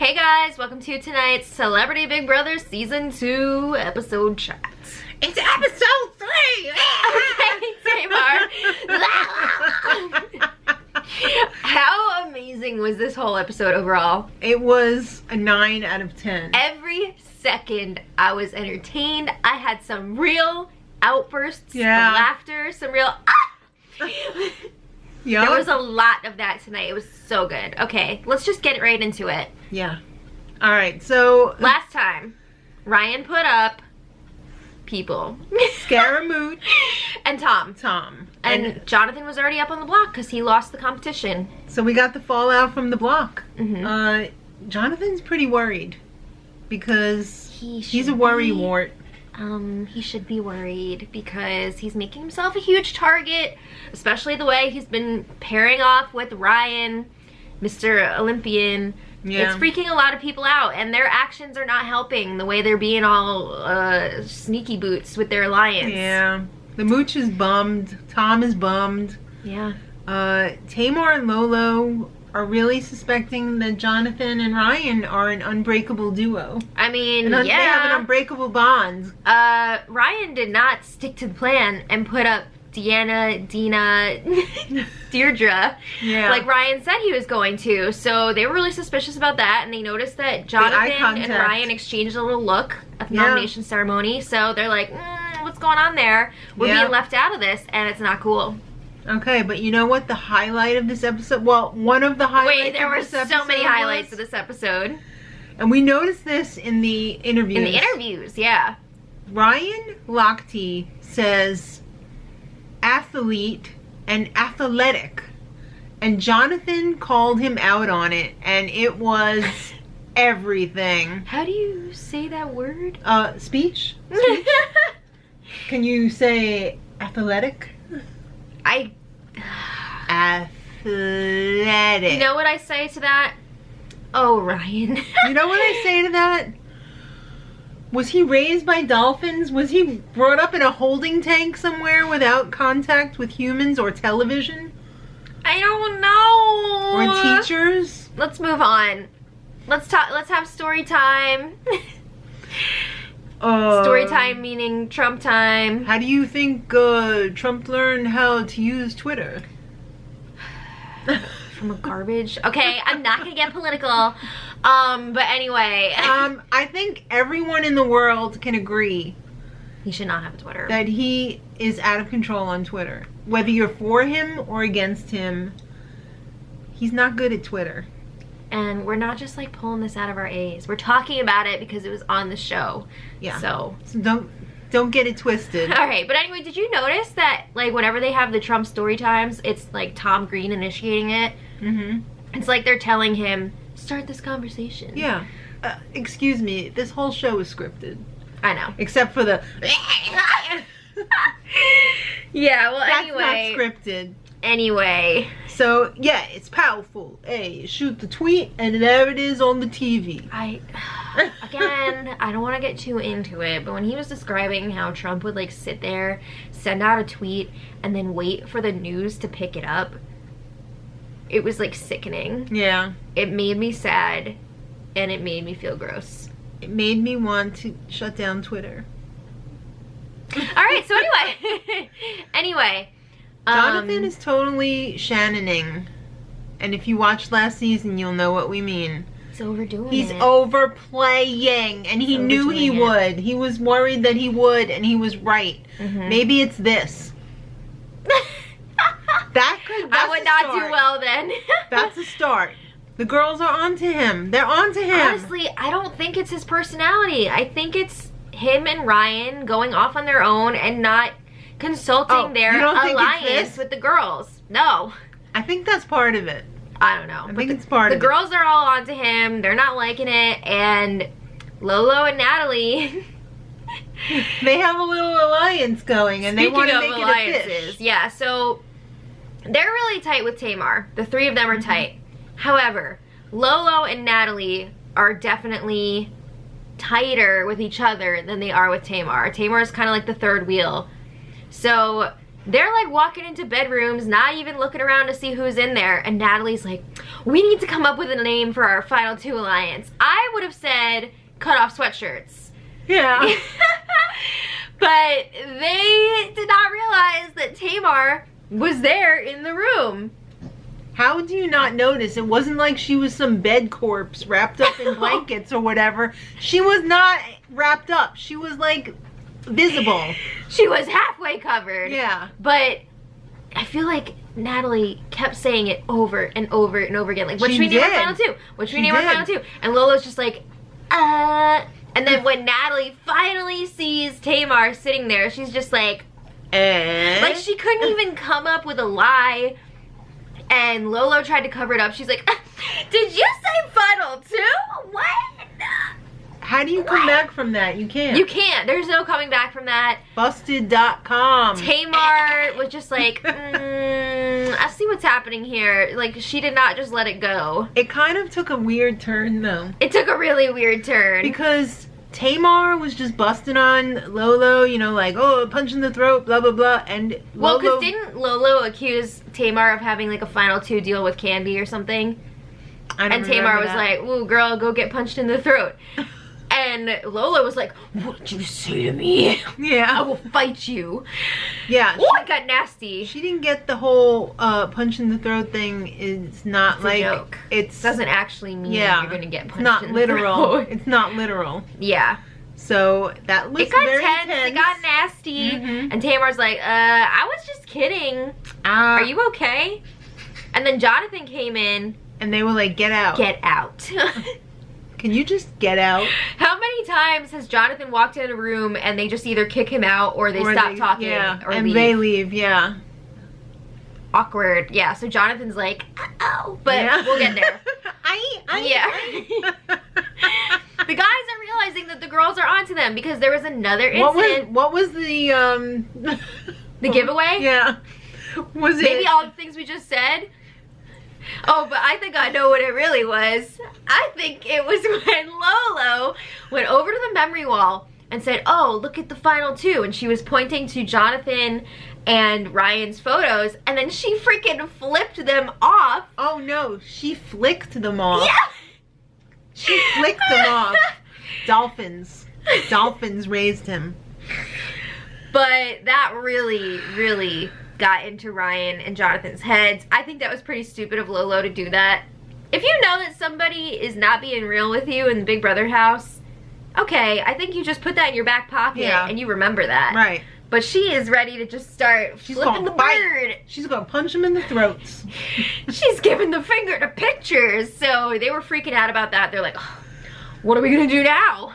Hey guys, welcome to tonight's Celebrity Big Brother Season 2 episode chat. It's episode 3! Okay, Tamar. How amazing was this whole episode overall? It was a 9 out of 10. Every second I was entertained. I had some real outbursts of Yeah. laughter, some real Yeah. There was a lot of that tonight. It was so good. Okay, let's just get right into it. Yeah. Alright, so Last time, Ryan put up people. Scaramouche, And Tom. Tom. And Jonathan was already up on the block because he lost the competition. So we got the fallout from the block. Mhm. Jonathan's pretty worried because He he's a should worry be. wart. He should be worried because he's making himself a huge target, especially the way he's been pairing off with Ryan, Mr. Olympian. Yeah. It's freaking a lot of people out, and their actions are not helping the way they're being all sneaky boots with their alliance. Yeah. The Mooch is bummed. Tom is bummed. Yeah. Tamar and Lolo are really suspecting that Jonathan and Ryan are an unbreakable duo. I mean, They have an yeah. unbreakable bond. Ryan did not stick to the plan and put up Deanna, Dina, Deirdre, Yeah. like Ryan said he was going to. So they were really suspicious about that, and they noticed that Jonathan and contact. Ryan exchanged a little look at the Yeah. nomination ceremony. So they're like, what's going on there? We're Yeah. being left out of this, and it's not cool. Okay, but you know what the highlight of this episode, well, one of the highlights Wait, there of were this so episode many highlights of was- this episode. And we noticed this in the interviews. In the interviews, yeah. Ryan Lochte says athlete and athletic. And Jonathan called him out on it, and it was everything. How do you say that word? Speech? Can you say athletic? I... Athletic. You know what I say to that? Oh, Ryan. You know what I say to that? Was he raised by dolphins? Was he brought up in a holding tank somewhere without contact with humans or television? I don't know. Or teachers? Let's move on. Let's talk. Let's have story time. Story time meaning Trump time. How do you think Trump learned how to use Twitter? From a garbage. Okay, I'm not gonna get political. But anyway, I think everyone in the world can agree he should not have a Twitter. that he is out of control on Twitter. Whether you're for him or against him, he's not good at Twitter. And we're not just like pulling this out of our A's. We're talking about it because it was on the show. Yeah. So don't get it twisted. all right, but anyway, did you notice that like whenever they have the Trump story times, it's like Tom Green initiating it? Mm-hmm. It's like they're telling him, start this conversation. Yeah. Excuse me, this whole show is scripted. I know. Except for the... Yeah, well, That's anyway. not scripted. Anyway. So, yeah, it's powerful. Hey, you shoot the tweet, and there it is on the TV. Again, I don't want to get too into it, but when he was describing how Trump would like sit there, send out a tweet, and then wait for the news to pick it up, it was like sickening. Yeah. It made me sad, and it made me feel gross. It made me want to shut down Twitter. Alright, so anyway. Jonathan is totally Shannoning. And if you watched last season, you'll know what we mean. He's overdoing He's it. overplaying, and he knew he overdoing it. would. He was worried that he would, and he was right. Mhm. Maybe it's this. I would not do well then. That's a start. The girls are onto him. They're onto him. Honestly, I don't think it's his personality. I think it's him and Ryan going off on their own and not consulting their you don't think it's alliance this? with the girls. No. I think that's part of it. I don't know. I think it's part the of it. girls are all onto him. They're not liking it. And Lolo and Natalie... They have a little alliance going, and they want to make it a fish. yeah, so they're really tight with Tamar. The three of them are tight. However, Lolo and Natalie are definitely tighter with each other than they are with Tamar. Tamar is kind of like the third wheel. So They're like walking into bedrooms, not even looking around to see who's in there. And Natalie's like, we need to come up with a name for our final two alliance. I would have said cut off sweatshirts. Yeah. But they did not realize that Tamar was there in the room. How do you not notice? It wasn't like she was some bed corpse wrapped up in blankets or whatever. She was not wrapped up. She was like visible. She was halfway covered. Yeah. But I feel like Natalie kept saying it over and over and over again. Like, which She we name our did. final two? Which we She name our did. final two? And Lolo's just like, And then when Natalie finally sees Tamar sitting there, she's just like she couldn't even come up with a lie. And Lolo tried to cover it up. She's like, did you say final two? What? How do you come back from that? You can't. You can't. There's no coming back from that. Busted.com. Tamar was just like, I see what's happening here. Like, she did not just let it go. It kind of took a weird turn though. It took a really weird turn. Because Tamar was just busting on Lolo, you know, like, oh, punch in the throat, blah, blah, blah. And Well, Lolo... because didn't Lolo accuse Tamar of having like a final two deal with Candy or something? I don't And Tamar remember was that. like, ooh, girl, go get punched in the throat. And Lola was like, what did you say to me? I Yeah. will fight you. Yeah. Oh, it got nasty. She didn't get the whole punch in the throat thing. Is not It's a like... joke. It's... Doesn't actually mean Yeah. you're gonna get It's punched not in literal. the throat. It's not literal. Yeah. So that was It got very tense. It got nasty. Mhm. And Tamar's like, I was just kidding. Are you okay? And then Jonathan came in. And they were like, get out. Get out. Can you just get out? How many times has Jonathan walked in a room and they just either kick him out or they stop talking Yeah, or and leave? they leave, yeah. Awkward. Yeah, so Jonathan's like, uh-oh. But Yeah. we'll get there. Yeah. The guys are realizing that the girls are onto them because there was another What incident. was the The giveaway? Yeah. Was it Maybe all the things we just said. Oh, but I think I know what it really was. I think it was when Lolo went over to the memory wall and said, oh, look at the final two. And she was pointing to Jonathan and Ryan's photos. And then she freaking flipped them off. Oh no, she flicked them off. Yeah. She flicked them off. Dolphins. Dolphins raised him. But that really, really got into Ryan and Jonathan's heads. I think that was pretty stupid of Lolo to do that. If you know that somebody is not being real with you in the Big Brother house, okay, I think you just put that in your back pocket and you remember that. Right. But she is ready to just start flipping the bird. She's gonna punch him in the throats. She's giving the finger to pictures. So they were freaking out about that. They're like, oh, what are we gonna do now?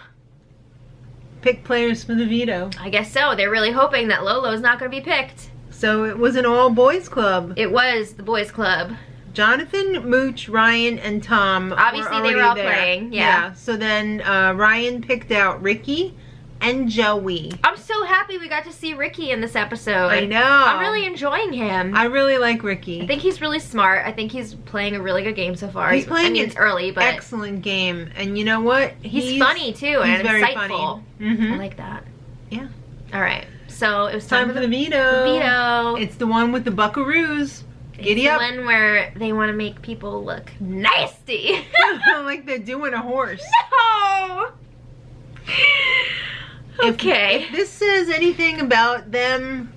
Pick players for the veto. I guess so. They're really hoping that Lolo's not gonna be picked. So it was an all boys club. It was the boys club. Jonathan, Mooch, Ryan, and Tom. Obviously they were already all there. playing, yeah. So then Ryan picked out Ricky and Joey. I'm so happy we got to see Ricky in this episode. I know. I'm really enjoying him. I really like Ricky. I think he's really smart. I think he's playing a really good game so far. He's playing I mean, an it's early, but excellent game. And you know what? he's funny too he's and very insightful. funny. I Mhm. like that. Yeah. All right. So it was Time for the veto. veto. It's the one with the buckaroos. Giddy it's up. the one where they want to make people look nasty. Like they're doing a horse. No. Okay. If this says anything about them,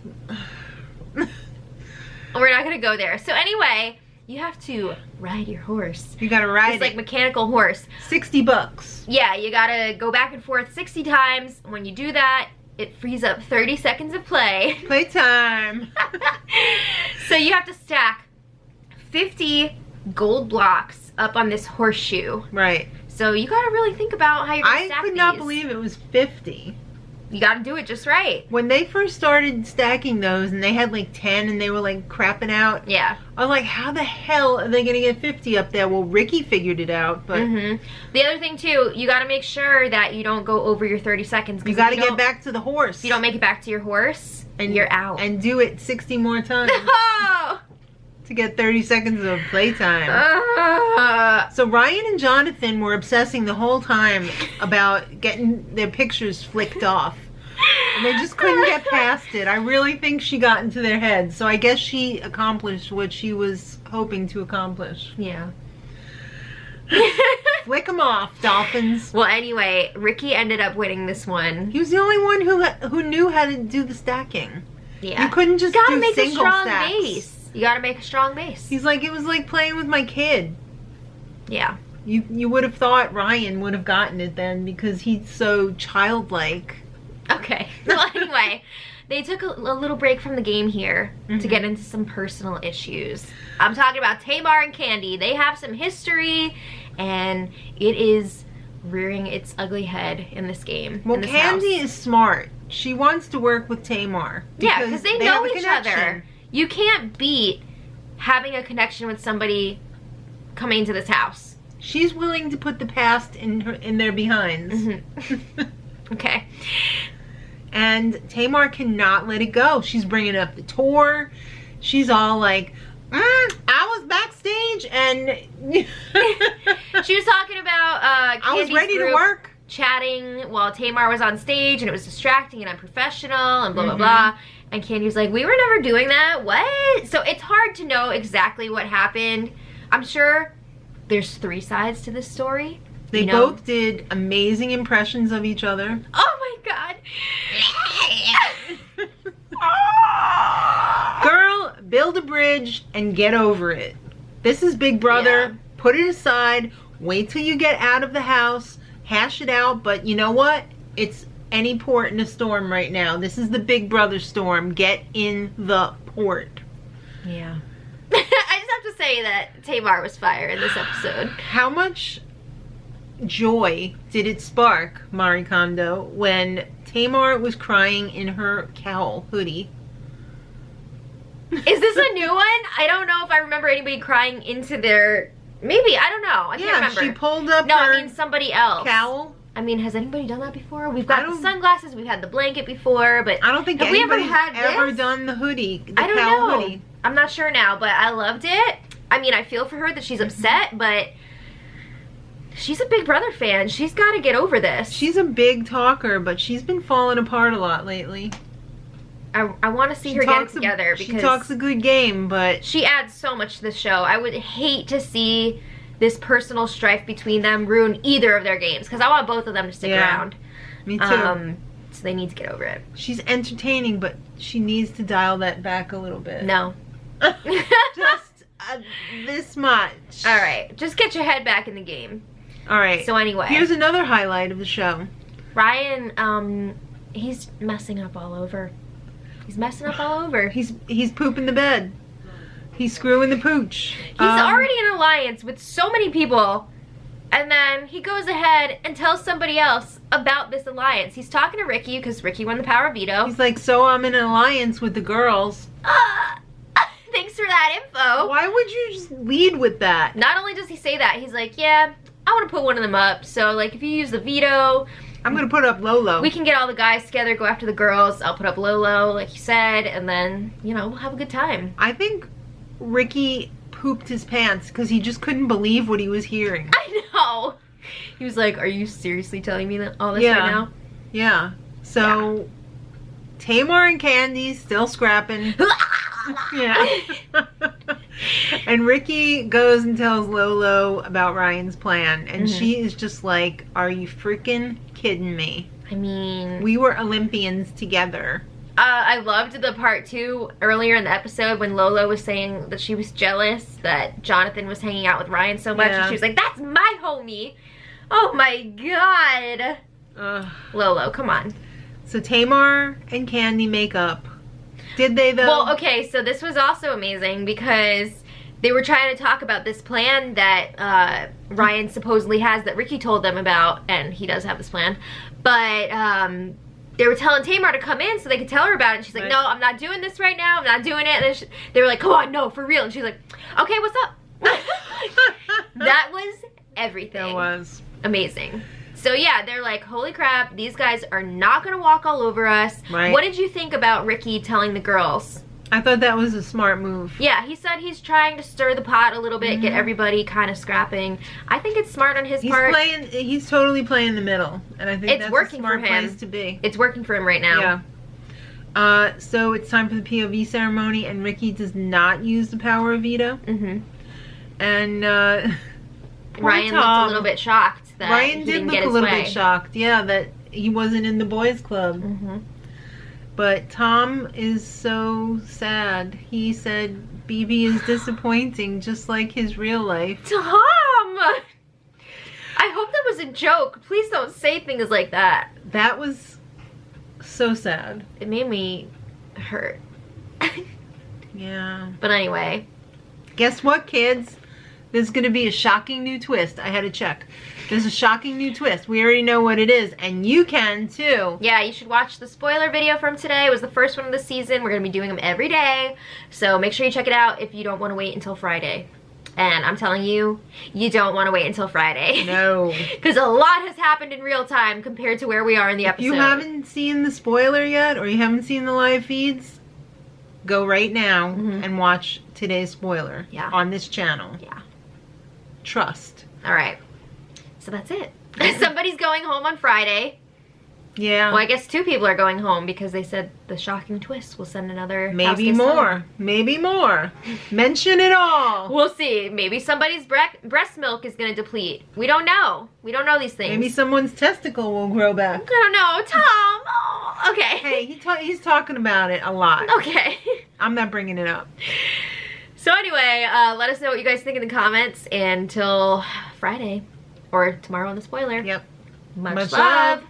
We're not gonna go there. So anyway, you have to ride your horse. you gotta ride It's like it. mechanical horse. $60. Yeah, you gotta go back and forth 60 times. When you do that, it frees up 30 seconds of play. Playtime. So you have to stack 50 gold blocks up on this horseshoe. Right. So you gotta really think about how you're gonna I stack could not these. believe it was 50. You gotta do it just right. When they first started stacking those and they had like 10 and they were like crapping out, Yeah. I was like, how the hell are they gonna get 50 up there? Well, Ricky figured it out, but The other thing too, you gotta make sure that you don't go over your 30 seconds. 'cause you if gotta don't- get back to the horse. If you don't make it back to your horse, and you're out. And do it 60 more times Oh! to get 30 seconds of playtime. Uh, So Ryan and Jonathan were obsessing the whole time about getting their pictures flicked off. And they just couldn't get past it. I really think she got into their heads. So I guess she accomplished what she was hoping to accomplish. Yeah. Flick them off, dolphins. Well, anyway, Ricky ended up winning this one. He was the only one who knew how to do the stacking. Yeah. You couldn't just gotta do make single a strong stacks. base. You gotta make a strong base. He's like, it was like playing with my kid. Yeah. You would have thought Ryan would have gotten it then because he's so childlike. Okay. Well, anyway, they took a little break from the game here to Mhm. get into some personal issues. I'm talking about Tamar and Candy. They have some history, and it is rearing its ugly head in this game. Well, in this Candy house. is smart. She wants to work with Tamar. Yeah, because they know have a each other. connection. You can't beat having a connection with somebody coming into this house. She's willing to put the past in their behinds. Mm-hmm. Okay. And Tamar cannot let it go. She's bringing up the tour. She's all like, I was backstage and She was talking about I was Candy's ready to group work. chatting while Tamar was on stage, and it was distracting and unprofessional and blah, blah, Mhm. blah. And Candy was like, we were never doing that. What? So it's hard to know exactly what happened. I'm sure there's 3 sides to this story. They you know? both did amazing impressions of each other. Oh my god. Girl, build a bridge and get over it. This is Big Brother. Yeah. Put it aside. Wait till you get out of the house. Hash it out. But you know what? It's any port in a storm right now. This is the Big Brother storm. Get in the port. Yeah. I just have to say that Tamar was fire in this episode. How much joy did it spark, Marie Kondo, when Tamar was crying in her cowl hoodie? Is this a new one? I don't know if I remember anybody crying into their... Maybe, I don't know. I can't remember. She pulled up No, her I mean somebody else. cowl. I mean, has anybody done that before? We've I got the don't- sunglasses, we've had the blanket before, but I don't think have we ever anybody's had ever this? done the hoodie, the I don't cowl know. hoodie. I'm not sure now, but I loved it. I mean, I feel for her that she's upset, but she's a Big Brother fan. She's got to get over this. She's a big talker, but she's been falling apart a lot lately. I want to see her get it together because she talks a good game, but she adds so much to the show. I would hate to see this personal strife between them ruin either of their games because I want both of them to stick around. me too. So they need to get over it. She's entertaining, but she needs to dial that back a little bit. No. Just this much. All right, just get your head back in the game. All right. So anyway, Here's another highlight of the show. Ryan, he's messing up all over. He's messing up all over. He's pooping the bed. He's screwing the pooch. He's already in an alliance with so many people, and then he goes ahead and tells somebody else about this alliance. He's talking to Ricky because Ricky won the power veto. He's like, so I'm in an alliance with the girls. Thanks for that info. Why would you just lead with that? Not only does he say that, he's like, yeah, I want to put one of them up. So, like, if you use the veto, I'm gonna put up Lolo. we can get all the guys together, go after the girls. I'll put up Lolo, like you said, and then, you know, we'll have a good time. I think Ricky pooped his pants because he just couldn't believe what he was hearing. I know. He was like, are you seriously telling me that all this Yeah. right now? Yeah. So Tamar and Candy still scrapping. Yeah. And Ricky goes and tells Lolo about Ryan's plan, and she is just like, are you freaking kidding me? I mean, We were Olympians together. I loved the part too earlier in the episode when Lolo was saying that she was jealous that Jonathan was hanging out with Ryan so much, and Yeah. she was like, that's my homie. Oh my god. Ugh. Lolo, come on. So Tamar and Candy make up. Did they though? Well, okay, so this was also amazing because they were trying to talk about this plan that Ryan supposedly has that Ricky told them about, and he does have this plan. But they were telling Tamar to come in so they could tell her about it. And she's like, Right. no, I'm not doing this right now. I'm not doing it. And then they were like, come on, no, for real. And she's like, okay, what's up? That was everything. It was. Amazing. So yeah, they're like, holy crap, these guys are not gonna walk all over us. Right. What did you think about Ricky telling the girls? I thought that was a smart move. Yeah, he said he's trying to stir the pot a little bit, get everybody kind of scrapping. I think it's smart on his part. He's totally playing the middle, and I think It's that's working a smart for him. place to be. It's working for him right now. Yeah. So it's time for the POV ceremony, and Ricky does not use the power of veto. Mm-hmm. And Ryan looked a little bit shocked that Ryan he did didn't look get a his little way. bit shocked. Yeah, that he wasn't in the boys' club. Mm-hmm. But Tom is so sad. He said BB is disappointing, just like his real life. Tom! I hope that was a joke. Please don't say things like that. That was so sad. It made me hurt. Yeah. But anyway. Guess what, kids? There's going to be a shocking new twist. I had to check. There's a shocking new twist. We already know what it is, and you can too. Yeah, you should watch the spoiler video from today. It was the first one of the season. We're going to be doing them every day. So make sure you check it out if you don't want to wait until Friday. And I'm telling you, you don't want to wait until Friday. No. Because a lot has happened in real time compared to where we are in the episode. If you haven't seen the spoiler yet, or you haven't seen the live feeds, go right now and watch today's spoiler on this channel. Yeah. Trust. All right. So that's it. Somebody's going home on Friday. Yeah. Well, I guess 2 people are going home because they said the shocking twist will send another house Maybe guest more. home. Maybe more. Mention it all. We'll see. Maybe somebody's breast milk is going to deplete. We don't know. We don't know these things. Maybe someone's testicle will grow back. I don't know. Tom. Oh, okay. Hey, he's talking about it a lot. Okay. I'm not bringing it up. So anyway, let us know what you guys think in the comments. And until Friday. Or tomorrow on the spoiler. Yep. Much love.